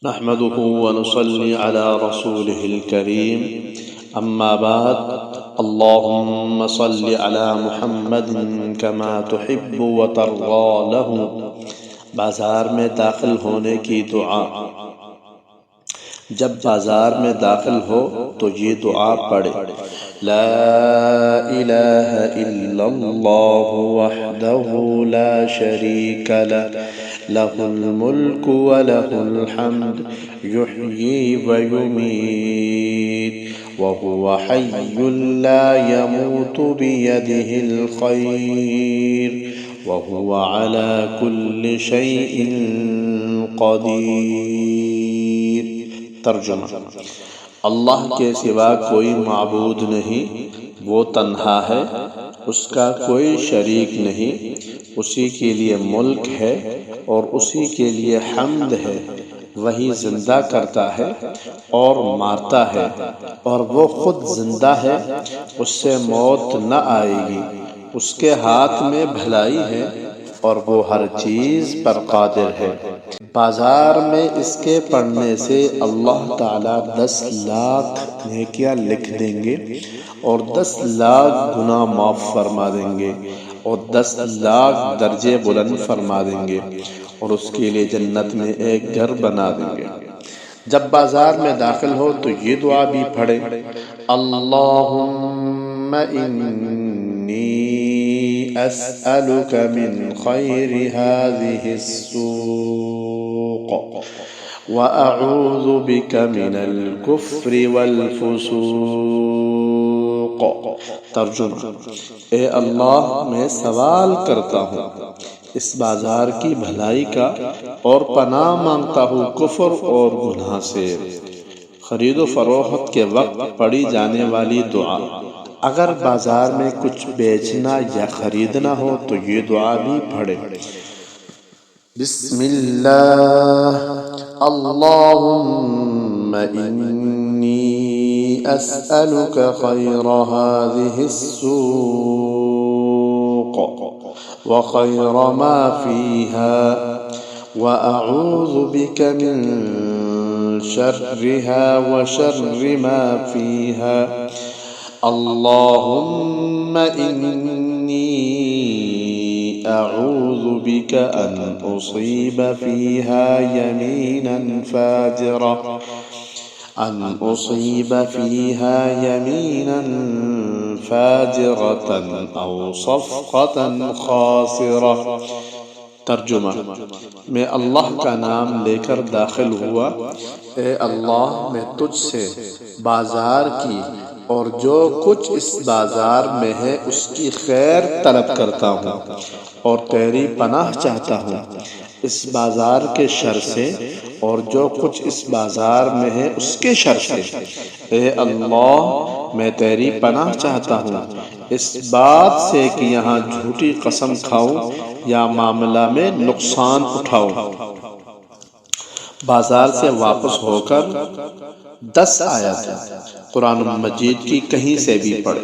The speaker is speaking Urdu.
نحمده ونصلي على رسوله الكريم اما بعد اللهم صل على محمد كما تحب وترضى له۔ بازار میں داخل ہونے کی دعا۔ جب بازار میں داخل ہو تو یہ دعا پڑھے: لا الہ الا اللہ وحدہ لا شریک لہ لہ الملک ولہ الحمد یحیی ویمیت وہو حی لا یموت بیدہ الخیر وہو علی کل شیء قدیر۔ ترجمہ: اللہ کے سوا کوئی معبود نہیں، وہ تنہا ہے، اس کا کوئی شریک نہیں، اسی کے لیے ملک ہے اور اسی کے لیے حمد ہے۔ وہی زندہ کرتا ہے اور مارتا ہے، اور وہ خود زندہ ہے، اس سے موت نہ آئے گی، اس کے ہاتھ میں بھلائی ہے اور وہ ہر چیز پر قادر ہے۔ بازار میں اس کے پڑھنے سے اللہ تعالیٰ 10 لاکھ نیکیاں لکھ دیں گے اور 10 لاکھ گناہ معاف فرما دیں گے اور 10 لاکھ درجے بلند فرما دیں گے اور اس کے لیے جنت میں ایک گھر بنا دیں گے۔ جب بازار میں داخل ہو تو یہ دعا بھی پڑھے: اللہم انی اسألک من خیر هذه السوق وأعوذ بك من الكفر والفسوق۔ ترجمہ: اے اللہ، میں سوال کرتا ہوں اس بازار کی بھلائی کا اور پناہ مانگتا ہوں کفر اور گناہ سے۔ خرید و فروخت کے وقت پڑھی جانے والی دعا۔ اگر بازار میں کچھ بیچنا یا خریدنا ہو تو یہ دعا بھی پڑھے: بسم اللہ اللہم انی اسألک خیر هذه السوق وخیر ما فیہا واعوذ بک من شرها وشر ما فیہا اللہم انی اعوذ بک ان اصیب فیہا یمینا فاجرة او صفقة خاسرة۔ ترجمہ: میں اللہ کا نام لے کر داخل ہوا، اے اللہ، میں تجھ سے بازار کی اور جو کچھ اس بازار میں ہے اس کی خیر طلب کرتا ہوں اور تیری پناہ چاہتا ہوں اس بازار کے شر سے اور جو کچھ اس بازار میں ہے اس کے شر سے۔ اے اللہ، میں تیری پناہ چاہتا ہوں اس بات سے کہ یہاں جھوٹی قسم کھاؤں یا معاملہ میں نقصان اٹھاؤں۔ بازار سے واپس ہو کر 10 آیات قرآن مجید کی کہیں سے بھی پڑھے۔